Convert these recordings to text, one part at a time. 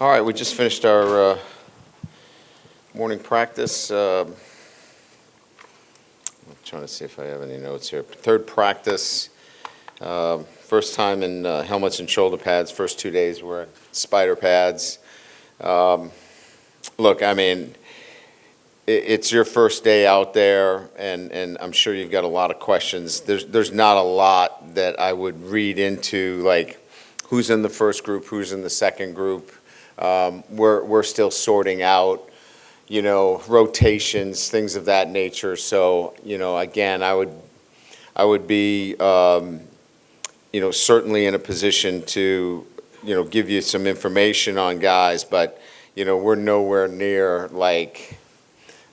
All right, we just finished our morning practice. I'm trying to see if I have any notes here. Third practice, first time in helmets and shoulder pads. First 2 days were spider pads. Look, I mean, it's your first day out there, and I'm sure you've got a lot of questions. There's not a lot that I would read into, like who's in the first group, who's in the second group. We're still sorting out, rotations, things of that nature. So, again, I would be, certainly in a position to, give you some information on guys, but, we're nowhere near like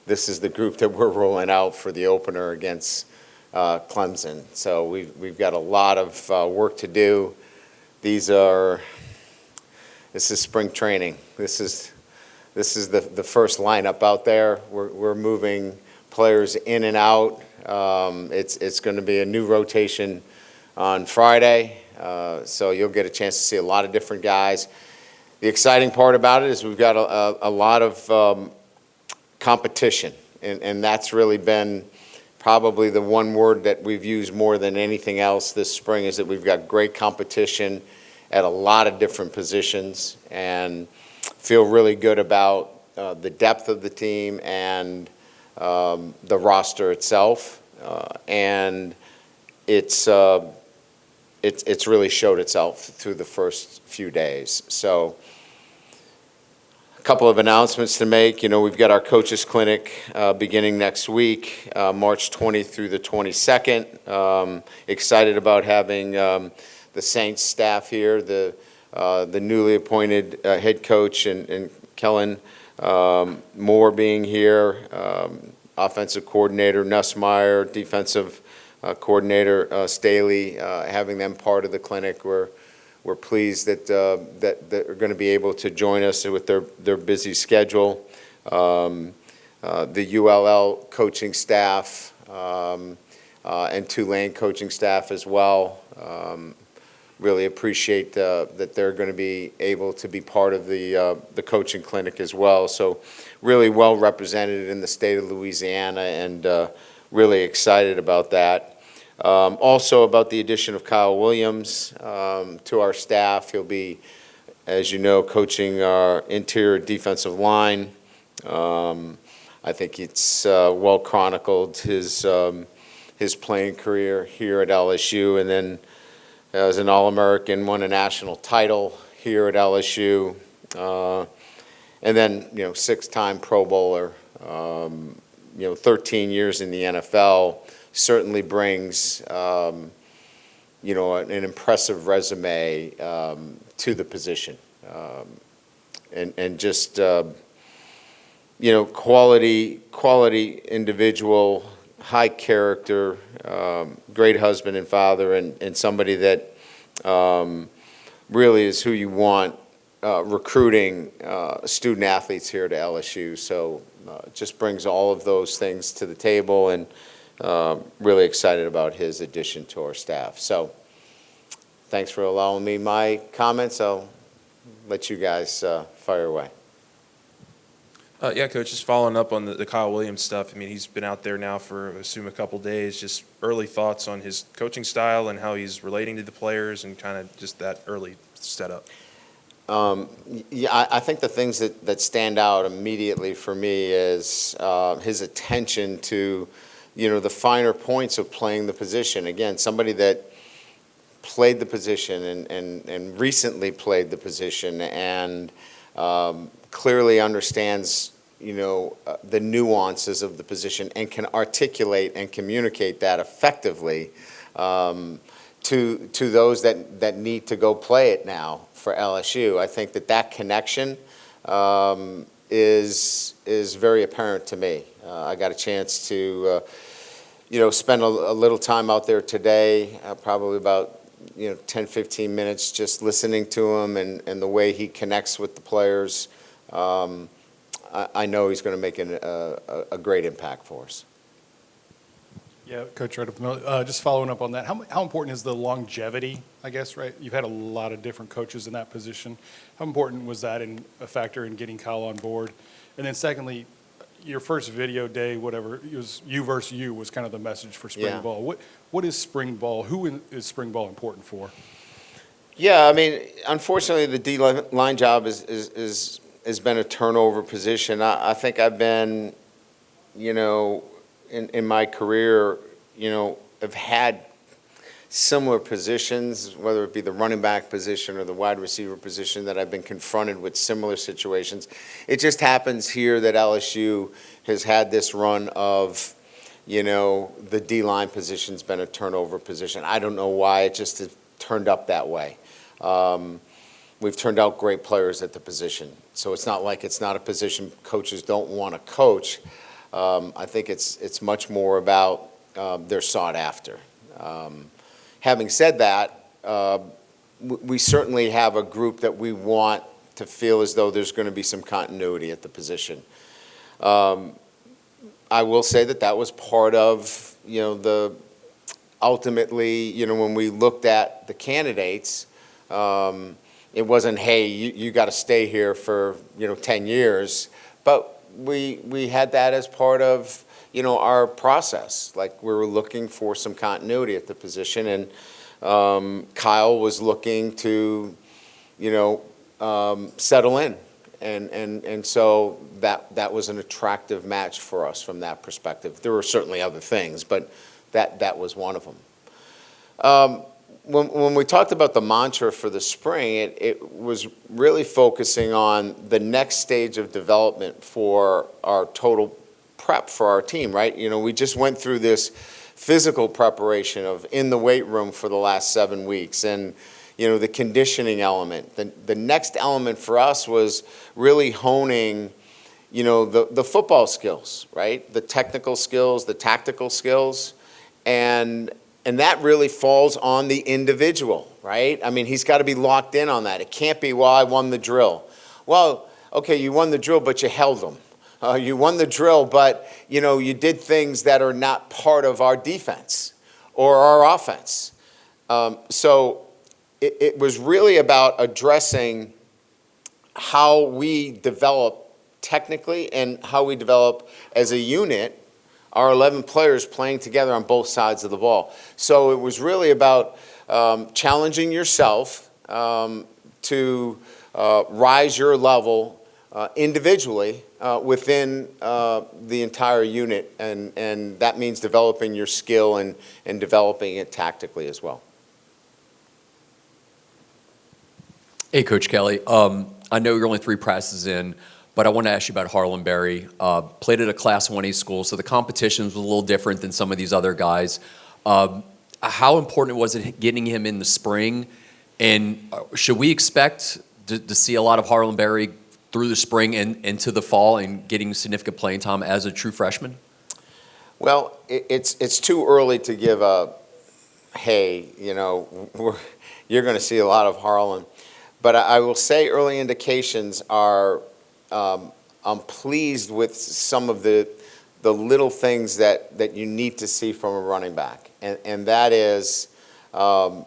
this is the group that we're rolling out for the opener against Clemson. So we've got a lot of work to do. This is spring training. This is the first lineup out there. We're moving players in and out. It's going to be a new rotation on Friday, so you'll get a chance to see a lot of different guys. The exciting part about it is we've got a lot of competition, and that's really been probably the one word that we've used more than anything else this spring, is that we've got great competition at a lot of different positions, and feel really good about the depth of the team and the roster itself, and it's really showed itself through the first few days. So a couple of announcements to make. We've got our coaches clinic beginning next week, March 20th through the 22nd. Excited about having the Saints staff here, the newly appointed head coach and Kellen Moore being here, offensive coordinator Nussmeier, defensive coordinator Staley, having them part of the clinic. We're pleased that they're going to be able to join us with their busy schedule. The ULL coaching staff and Tulane coaching staff as well. Really appreciate that they're going to be able to be part of the coaching clinic as well. So really well represented in the state of Louisiana, and really excited about that. Also about the addition of Kyle Williams to our staff. He'll be, as you know, coaching our interior defensive line. I think it's well chronicled his playing career here at LSU, and then as an All-American, won a national title here at LSU, and then 6-time Pro Bowler, 13 years in the NFL. Certainly brings an impressive resume to the position, and just quality individual, high character, great husband and father, and somebody that really is who you want recruiting student athletes here to LSU. So just brings all of those things to the table, and really excited about his addition to our staff. So thanks for allowing me my comments. I'll let you guys fire away. Yeah, Coach, just following up on the Kyle Williams stuff. I mean, he's been out there now for, I assume, a couple days. Just early thoughts on his coaching style and how he's relating to the players, and kind of just that early setup. Yeah, I think the things that stand out immediately for me is his attention to, the finer points of playing the position. Again, somebody that played the position and recently played the position, and clearly understands, the nuances of the position, and can articulate and communicate that effectively to those that need to go play it now for LSU. I think that connection is very apparent to me. I got a chance to spend a little time out there today, probably about 10, 15 minutes, just listening to him and the way he connects with the players. I know he's going to make a great impact for us. Yeah, Coach just following up on that, how important is the longevity, I guess, right? You've had a lot of different coaches in that position. How important was that in a factor in getting Kyle on board? And then secondly, your first video day, whatever, it was you versus you was kind of the message for spring Yeah. ball. What is spring ball? Who is spring ball important for? Yeah, I mean, unfortunately, the D-line job has been a turnover position. I think I've been, in my career, have had similar positions, whether it be the running back position or the wide receiver position, that I've been confronted with similar situations. It just happens here that LSU has had this run of, the D-line position's been a turnover position. I don't know why, it just has turned up that way. We've turned out great players at the position, so it's not like it's not a position coaches don't want to coach. I think it's much more about they're sought after. Having said that, we certainly have a group that we want to feel as though there's going to be some continuity at the position. I will say that was part of, the ultimately, when we looked at the candidates, it wasn't, hey, you got to stay here for, 10 years. But we had that as part of, our process. Like, we were looking for some continuity at the position, and Kyle was looking to, settle in. And so that was an attractive match for us from that perspective. There were certainly other things, but that was one of them. When we talked about the mantra for the spring, it was really focusing on the next stage of development for our total prep for our team, right? We just went through this physical preparation of in the weight room for the last 7 weeks, and the conditioning element. The next element for us was really honing, the football skills, right? The technical skills, the tactical skills, and that really falls on the individual, right? I mean, he's got to be locked in on that. It can't be, well, I won the drill. Well, okay, you won the drill, but you held them. You won the drill, but, you did things that are not part of our defense or our offense. So it was really about addressing how we develop technically and how we develop as a unit, our 11 players playing together on both sides of the ball. So it was really about challenging yourself to rise your level individually within the entire unit, and that means developing your skill and developing it tactically as well. Hey, Coach Kelly. I know you're only 3 practices in, but I want to ask you about Harlem Berry. Played at a Class 1A school, so the competition was a little different than some of these other guys. How important was it getting him in the spring? And should we expect to see a lot of Harlem Berry through the spring and into the fall and getting significant playing time as a true freshman? Well, it's too early to give a, hey, you're going to see a lot of Harlem. But I will say early indications are, I'm pleased with some of the little things that you need to see from a running back. And that is, for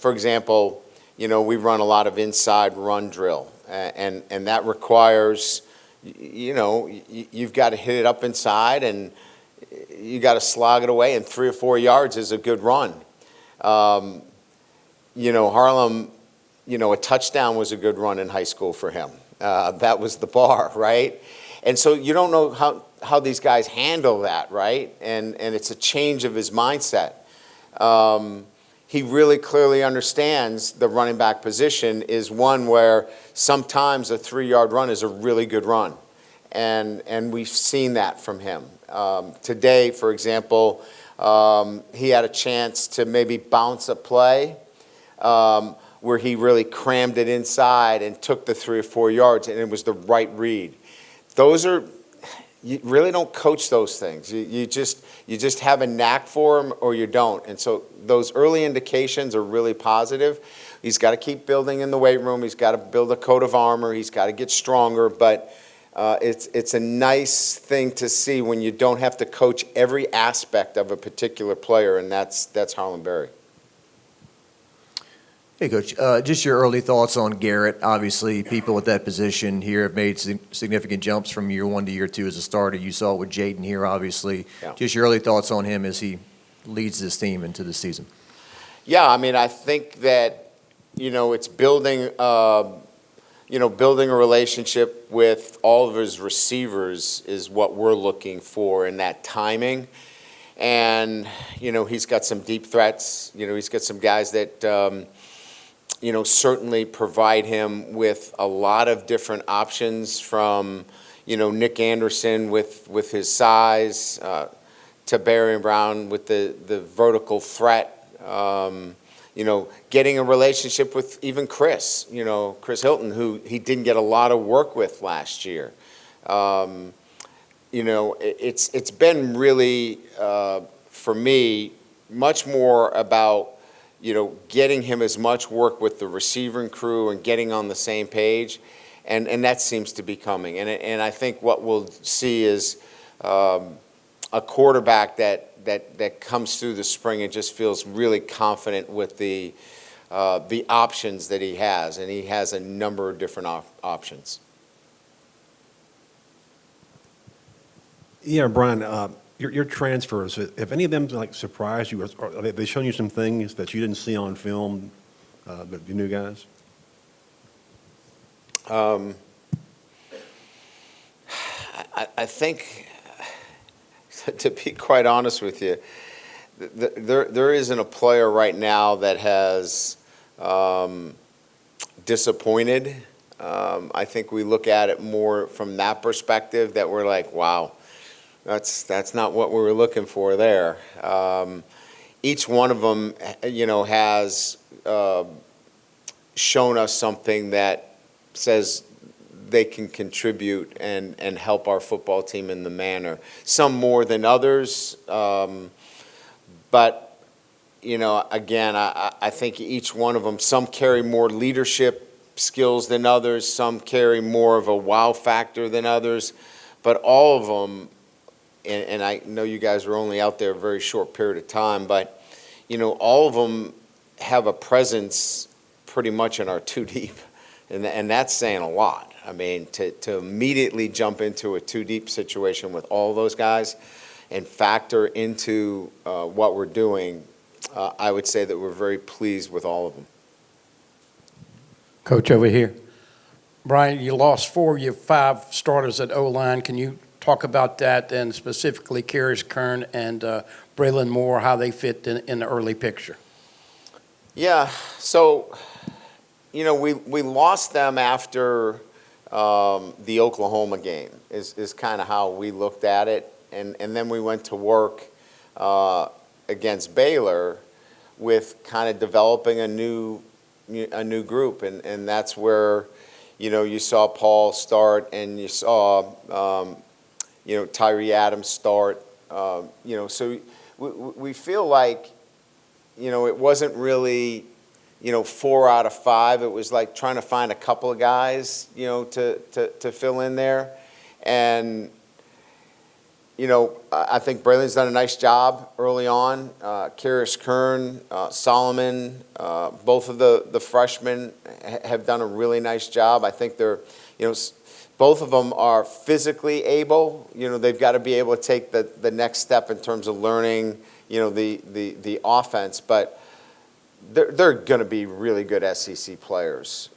example, we run a lot of inside run drill. And that requires, you've got to hit it up inside, and you got to slog it away, and 3 or 4 yards is a good run. Harlem, a touchdown was a good run in high school for him. That was the bar, right? And so you don't know how these guys handle that, right? And it's a change of his mindset. He really clearly understands the running back position is one where sometimes a 3-yard run is a really good run. And we've seen that from him. Today, for example, he had a chance to maybe bounce a play where he really crammed it inside and took the 3 or 4 yards, and it was the right read. You really don't coach those things. You just have a knack for them, or you don't. And so those early indications are really positive. He's got to keep building in the weight room. He's got to build a coat of armor. He's got to get stronger. But it's a nice thing to see when you don't have to coach every aspect of a particular player, and that's Harlem Berry. Hey, Coach, just your early thoughts on Garrett. Obviously, people at that position here have made significant jumps from year 1 to year 2 as a starter. You saw it with Jaden here, obviously. Yeah. Just your early thoughts on him as he leads this team into the season. Yeah, I mean, I think that, it's building, building a relationship with all of his receivers is what we're looking for in that timing. And, he's got some deep threats. He's got some guys that, certainly provide him with a lot of different options from, Nick Anderson with his size, to Barry Brown with the vertical threat. Getting a relationship with even Chris Hilton, who he didn't get a lot of work with last year. It's been really, for me, much more about, getting him as much work with the receiving crew and getting on the same page, and that seems to be coming. And I think what we'll see is a quarterback that comes through the spring and just feels really confident with the options that he has, and he has a number of different options. Yeah, Brian, your transfers, have any of them surprised you, or have they shown you some things that you didn't see on film, the new guys? I think, to be quite honest with you, there isn't a player right now that has disappointed. I think we look at it more from that perspective, that we're like, wow, that's not what we were looking for there. Each one of them, has shown us something that says they can contribute and help our football team in the manner. Some more than others, but again, I think each one of them, some carry more leadership skills than others, some carry more of a wow factor than others, but all of them, and I know you guys were only out there a very short period of time, but all of them have a presence pretty much in our two deep, and that's saying a lot. I mean, to immediately jump into a two deep situation with all those guys and factor into what we're doing, I would say that we're very pleased with all of them. Coach, over here. Brian, you lost 4 of your 5 starters at O-line. Can you talk about that, and specifically Karius Kern and Braylon Moore, how they fit in the early picture? Yeah, so, we lost them after the Oklahoma game is kind of how we looked at it. And then we went to work against Baylor with kind of developing a new group. And that's where, you saw Paul start, and you saw, Tyree Adams start. So we feel like, it wasn't really, 4 out of 5. It was like trying to find a couple of guys, to fill in there. And, I think Braylon's done a nice job early on. Karius Kern, Solomon, both of the freshmen have done a really nice job. I think they're, both of them are physically able. They've got to be able to take the next step in terms of learning, the offense. But they're going to be really good SEC players.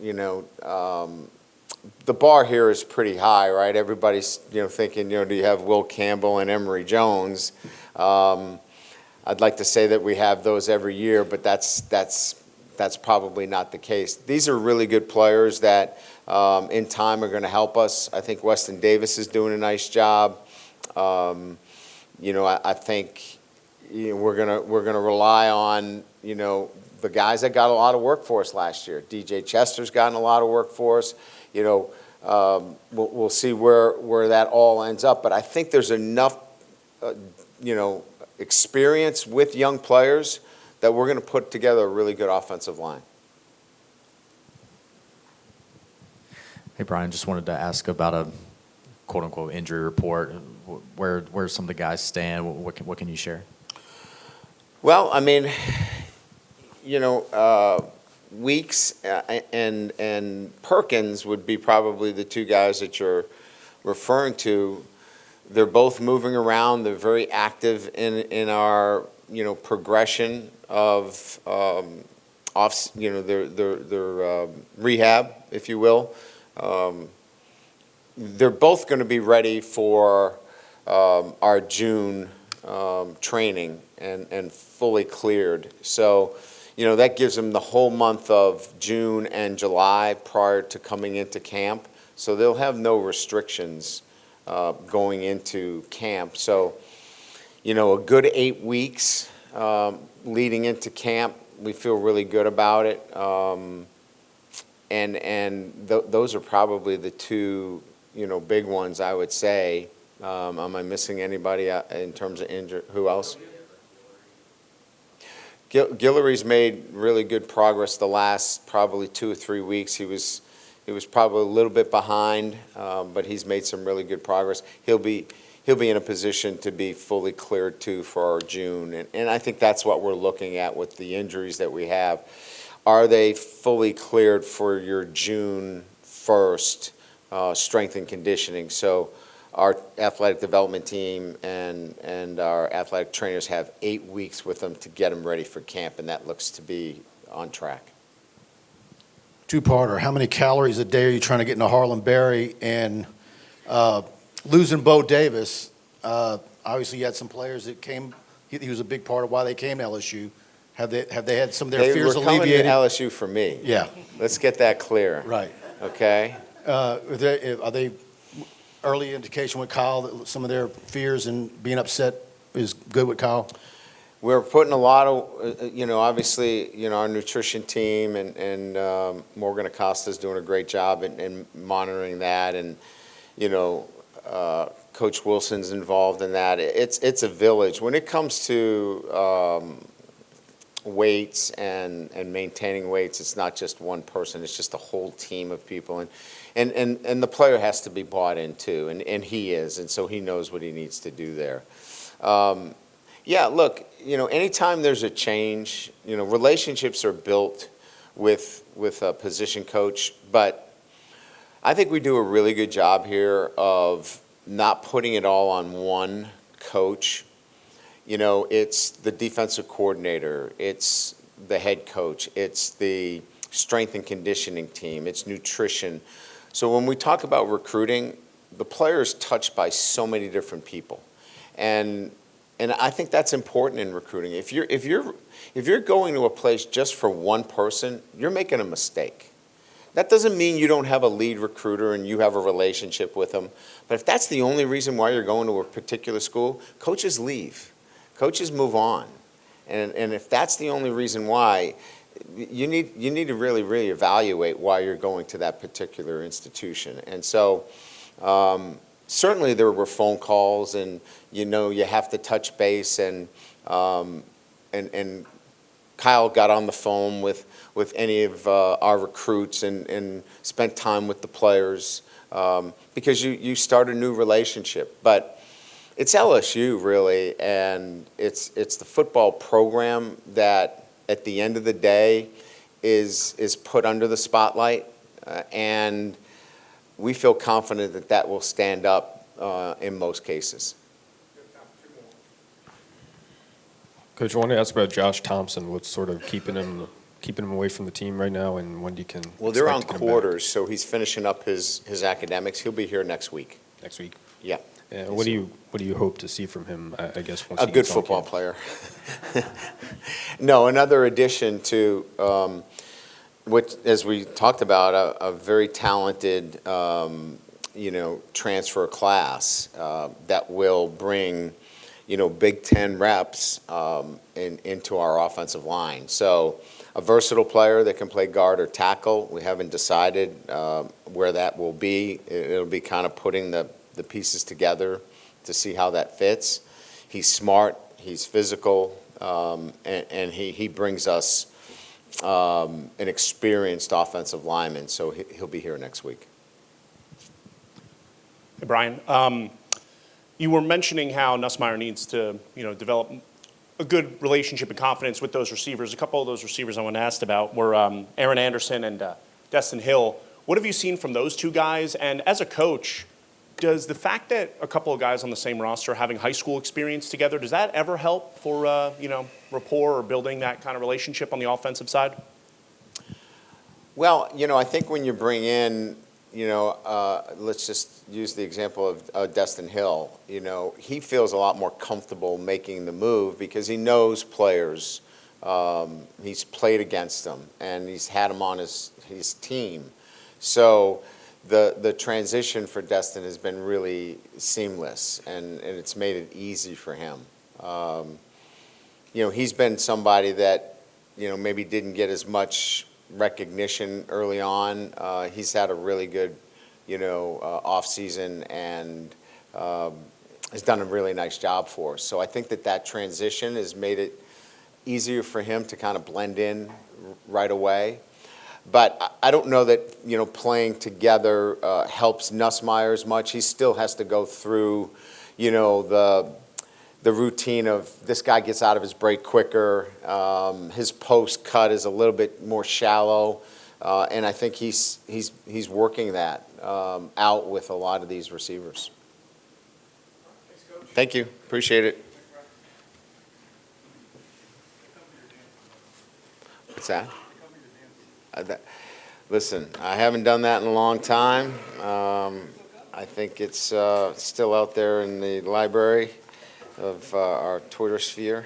The bar here is pretty high, right? Everybody's thinking, do you have Will Campbell and Emory Jones? I'd like to say that we have those every year, but that's probably not the case. These are really good players that in time are going to help us. I think Weston Davis is doing a nice job. I think we're gonna rely on the guys that got a lot of work for us last year. DJ Chester's gotten a lot of work for us. We'll see where that all ends up. But I think there's enough, experience with young players that we're going to put together a really good offensive line. Hey, Brian, just wanted to ask about quote-unquote injury report? Where some of the guys stand? What can you share? Well, I mean, Weeks and Perkins would be probably the two guys that you're referring to. They're both moving around. They're very active in our, progression of their rehab, if you will. They're both going to be ready for our June training and fully cleared. So, that gives them the whole month of June and July prior to coming into camp. So they'll have no restrictions going into camp. So, a good 8 weeks leading into camp. We feel really good about it. Those are probably the two, big ones, I would say. Am I missing anybody in terms of injury? Who else? Guillory's made really good progress the last probably 2 or 3 weeks. He was probably a little bit behind, but he's made some really good progress. He'll be in a position to be fully cleared too for our June, and I think that's what we're looking at with the injuries that we have. Are they fully cleared for your June 1st strength and conditioning? So our athletic development team and our athletic trainers have 8 weeks with them to get them ready for camp, and that looks to be on track. Two-parter. How many calories a day are you trying to get into Harlem Berry? And losing Bo Davis, obviously you had some players that came. He was a big part of why they came to LSU. Have they had some of their fears They were coming to alleviated? LSU for me. Yeah. Let's get that clear. Right. Okay? Are they early indication with Kyle that some of their fears and being upset is good with Kyle? We're putting a lot of, obviously, our nutrition team and Morgan Acosta's doing a great job in monitoring that, and, Coach Wilson's involved in that. It's a village. When it comes to weights and maintaining weights, it's not just one person, it's just a whole team of people. And the player has to be bought in too, and he is, and so he knows what he needs to do there. Yeah, look, anytime there's a change, relationships are built with a position coach, but I think we do a really good job here of not putting it all on one coach. It's the defensive coordinator, it's the head coach, it's the strength and conditioning team, it's nutrition. So when we talk about recruiting, the player is touched by so many different people. And I think that's important in recruiting. If you're going to a place just for one person, you're making a mistake. That doesn't mean you don't have a lead recruiter and you have a relationship with them. But if that's the only reason why you're going to a particular school, coaches leave. Coaches move on. And if that's the only reason why, you need to really, really evaluate why you're going to that particular institution. And so certainly there were phone calls, and you have to touch base, and Kyle got on the phone with any of our recruits and spent time with the players because you start a new relationship. But it's LSU really, and it's the football program that at the end of the day is put under the spotlight, and we feel confident that will stand up in most cases. Coach, I wanted to ask about Josh Thompson. What's sort of keeping him away from the team right now, and when you can? Well, they're on expect to get him quarters, so he's finishing up his academics. He'll be here next week. back? Next week. Yeah. What do you hope to see from him? I guess once A he good gets on football camp? player. No, another addition to which, as we talked about, a very talented, transfer class that will bring, Big Ten reps into our offensive line. So a versatile player that can play guard or tackle. We haven't decided where that will be. It'll be kind of putting the pieces together to see how that fits. He's smart, he's physical, and he brings us an experienced offensive lineman, so he'll be here next week. Hey, Brian. You were mentioning how Nussmeier needs to, develop a good relationship and confidence with those receivers. A couple of those receivers I want to ask about were Aaron Anderson and Destin Hill. What have you seen from those two guys? And as a coach, does the fact that a couple of guys on the same roster are having high school experience together, does that ever help for, rapport or building that kind of relationship on the offensive side? Well, I think when you bring in, let's just use the example of Destin Hill. He feels a lot more comfortable making the move because he knows players. He's played against them, and he's had them on his team. So the transition for Destin has been really seamless, and it's made it easy for him. He's been somebody that, maybe didn't get as much recognition early on. He's had a really good, off-season and has done a really nice job for us. So I think that transition has made it easier for him to kind of blend in right away. But I don't know that, playing together helps Nussmeier as much. He still has to go through, the routine of this guy gets out of his break quicker. His post cut is a little bit more shallow, and I think he's working that out with a lot of these receivers. Thank you. Appreciate it. What's that? Listen, I haven't done that in a long time. I think it's still out there in the library of our Twitter sphere.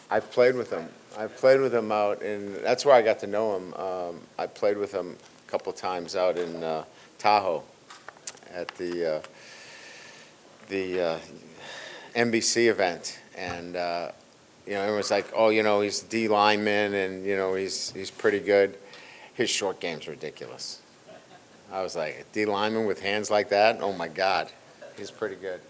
I've played with him. I've played with him out in, that's where I got to know him. I played with him a couple times out in Tahoe at the NBC event. And, everyone's like, oh, he's D lineman and, he's pretty good. His short game's ridiculous. I was like, a D lineman with hands like that? Oh, my God. He's pretty good.